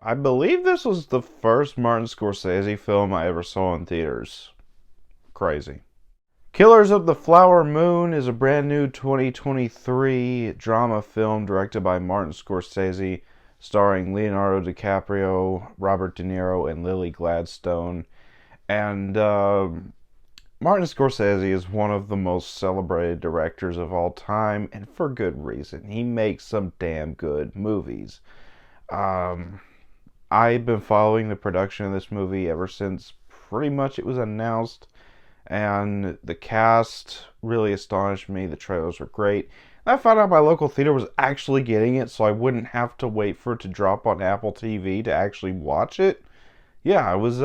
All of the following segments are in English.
I believe this was the first Martin Scorsese film I ever saw in theaters. Crazy. Killers of the Flower Moon is a brand new 2023 drama film directed by Martin Scorsese, starring Leonardo DiCaprio, Robert De Niro, and Lily Gladstone. And Martin Scorsese is one of the most celebrated directors of all time, and for good reason. He makes some damn good movies. Um, I've been following the production of this movie ever since pretty much it was announced, and the cast really astonished me. The trailers were great. I found out my local theater was actually getting it, so I wouldn't have to wait for it to drop on Apple TV to actually watch it. Yeah, I was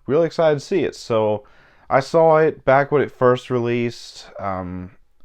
really excited to see it. So I saw it back when it first released.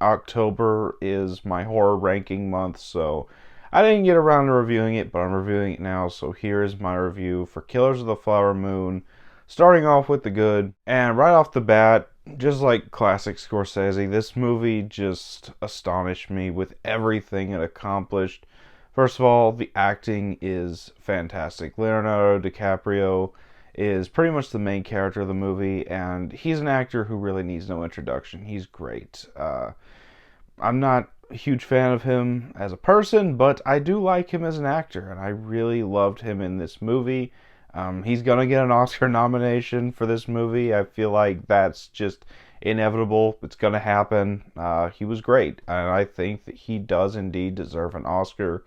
October is my horror ranking month, so I didn't get around to reviewing it, but I'm reviewing it now. So here is my review for Killers of the Flower Moon. Starting off with the good, and right off the bat, just like classic Scorsese, this movie just astonished me with everything it accomplished. First of all, the acting is fantastic. Leonardo DiCaprio is pretty much the main character of the movie, and he's an actor who really needs no introduction. He's great. I'm not a huge fan of him as a person, but I do like him as an actor, and I really loved him in this movie. He's gonna get an Oscar nomination for this movie. I feel like that's just inevitable. It's gonna happen. He was great, and I think that he does indeed deserve an Oscar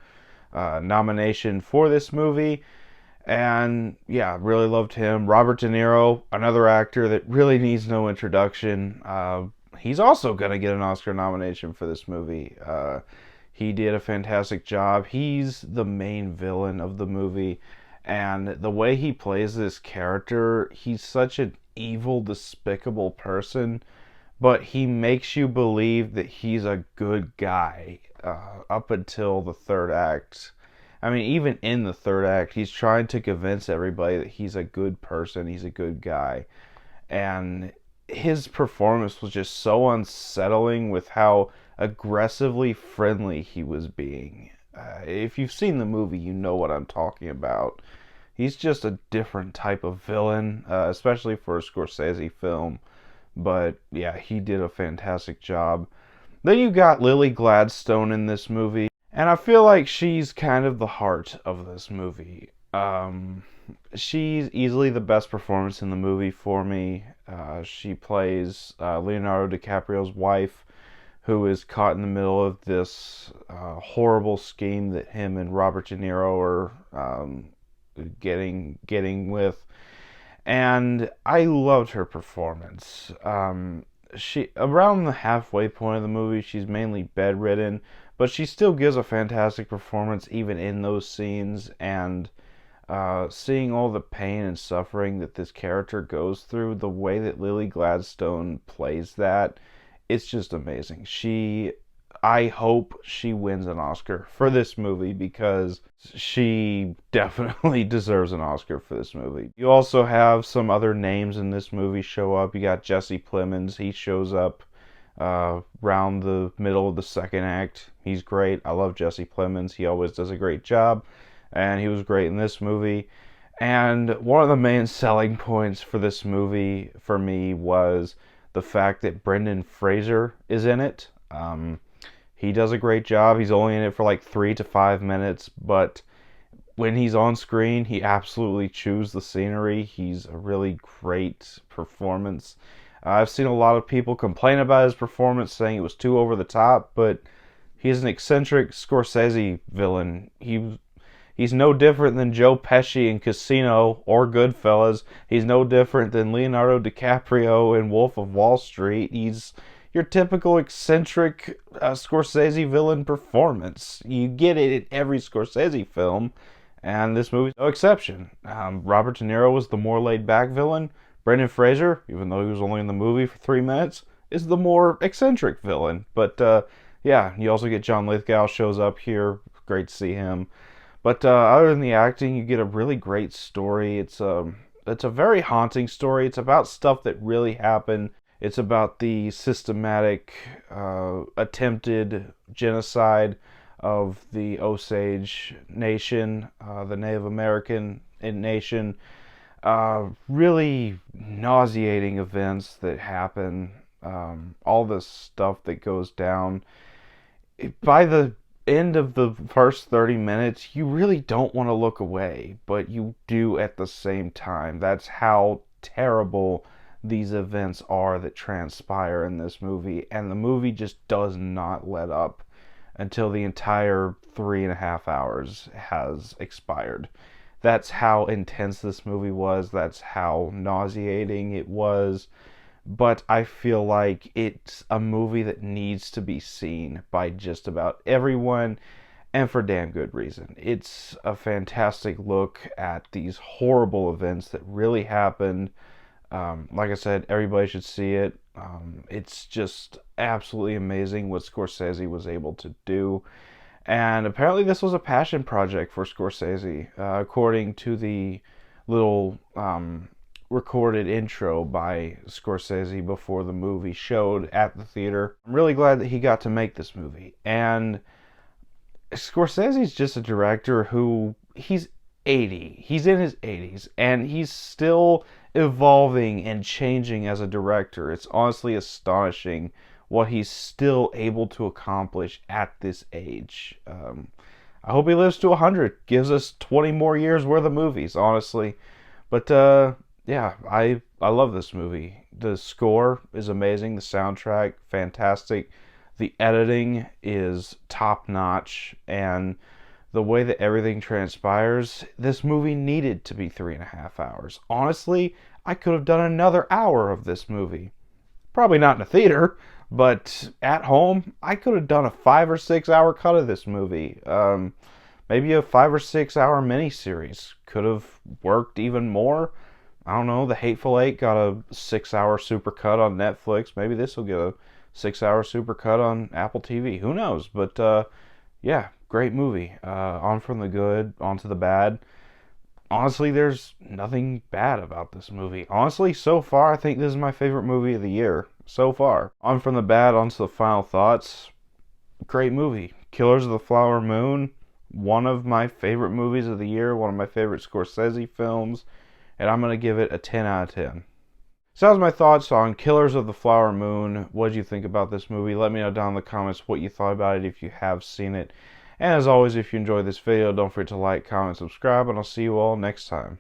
nomination for this movie. And yeah, really loved him. Robert De Niro, another actor that really needs no introduction. He's also going to get an Oscar nomination for this movie. He did a fantastic job. He's the main villain of the movie. And the way he plays this character, he's such an evil, despicable person. But he makes you believe that he's a good guy up until the third act. I mean, even in the third act, he's trying to convince everybody that he's a good person, he's a good guy. And his performance was just so unsettling with how aggressively friendly he was being. If you've seen the movie, you know what I'm talking about. He's just a different type of villain, especially for a Scorsese film. But yeah, he did a fantastic job. Then you got Lily Gladstone in this movie. And I feel like she's kind of the heart of this movie. She's easily the best performance in the movie for me. She plays Leonardo DiCaprio's wife, who is caught in the middle of this horrible scheme that him and Robert De Niro are getting with. And I loved her performance. She around the halfway point of the movie, she's mainly bedridden, but she still gives a fantastic performance even in those scenes. And seeing all the pain and suffering that this character goes through, the way that Lily Gladstone plays that, it's just amazing. I hope she wins an Oscar for this movie because she definitely deserves an Oscar for this movie. You also have some other names in this movie show up. You got Jesse Plemons. He shows up around the middle of the second act. He's great. I love Jesse Plemons. He always does a great job, and he was great in this movie. And one of the main selling points for this movie for me was the fact that Brendan Fraser is in it. He does a great job. He's only in it for like 3 to 5 minutes, but when he's on screen, he absolutely chews the scenery. He's a really great performance. I've seen a lot of people complain about his performance, saying it was too over the top, but he's an eccentric Scorsese villain. He's no different than Joe Pesci in Casino or Goodfellas. He's no different than Leonardo DiCaprio in Wolf of Wall Street. He's your typical eccentric Scorsese villain performance. You get it in every Scorsese film, and this movie's no exception. Robert De Niro was the more laid-back villain. Brendan Fraser, even though he was only in the movie for 3 minutes, is the more eccentric villain. But yeah, you also get John Lithgow shows up here. Great to see him. But other than the acting, you get a really great story. It's a very haunting story. It's about stuff that really happened. It's about the systematic attempted genocide of the Osage Nation, the Native American nation. Really nauseating events that happen. All the stuff that goes down. By the end of the first 30 minutes, you really don't want to look away, but you do at the same time. That's how terrible these events are that transpire in this movie, and the movie just does not let up until the entire 3.5 hours has expired. That's how intense this movie was. That's how nauseating it was. But I feel like it's a movie that needs to be seen by just about everyone, and for damn good reason. It's a fantastic look at these horrible events that really happened. Like I said, everybody should see it. It's just absolutely amazing what Scorsese was able to do. And apparently, this was a passion project for Scorsese, according to the little recorded intro by Scorsese before the movie showed at the theater. I'm really glad that he got to make this movie. And Scorsese's just a director who he's 80. He's in his 80s and he's still evolving and changing as a director. It's honestly astonishing what he's still able to accomplish at this age. I hope he lives to 100, gives us 20 more years worth of movies, honestly. But yeah, I love this movie. The score is amazing, the soundtrack fantastic, the editing is top notch, and the way that everything transpires, this movie needed to be 3.5 hours. Honestly, I could have done another hour of this movie. Probably not in a theater, but at home, I could have done a 5 or 6 hour cut of this movie. Maybe a 5 or 6 hour miniseries could have worked even more. I don't know. The Hateful Eight got a 6 hour supercut on Netflix. Maybe this will get a 6 hour supercut on Apple TV. Who knows? But yeah, great movie. On from the good, on to the bad. Honestly, there's nothing bad about this movie. Honestly, so far, I think this is my favorite movie of the year. So far. On from the bad, on to the final thoughts. Great movie. Killers of the Flower Moon. One of my favorite movies of the year. One of my favorite Scorsese films. And I'm going to give it a 10 out of 10. So that was my thoughts on Killers of the Flower Moon. What did you think about this movie? Let me know down in the comments what you thought about it if you have seen it. And as always, if you enjoyed this video, don't forget to like, comment, subscribe, and I'll see you all next time.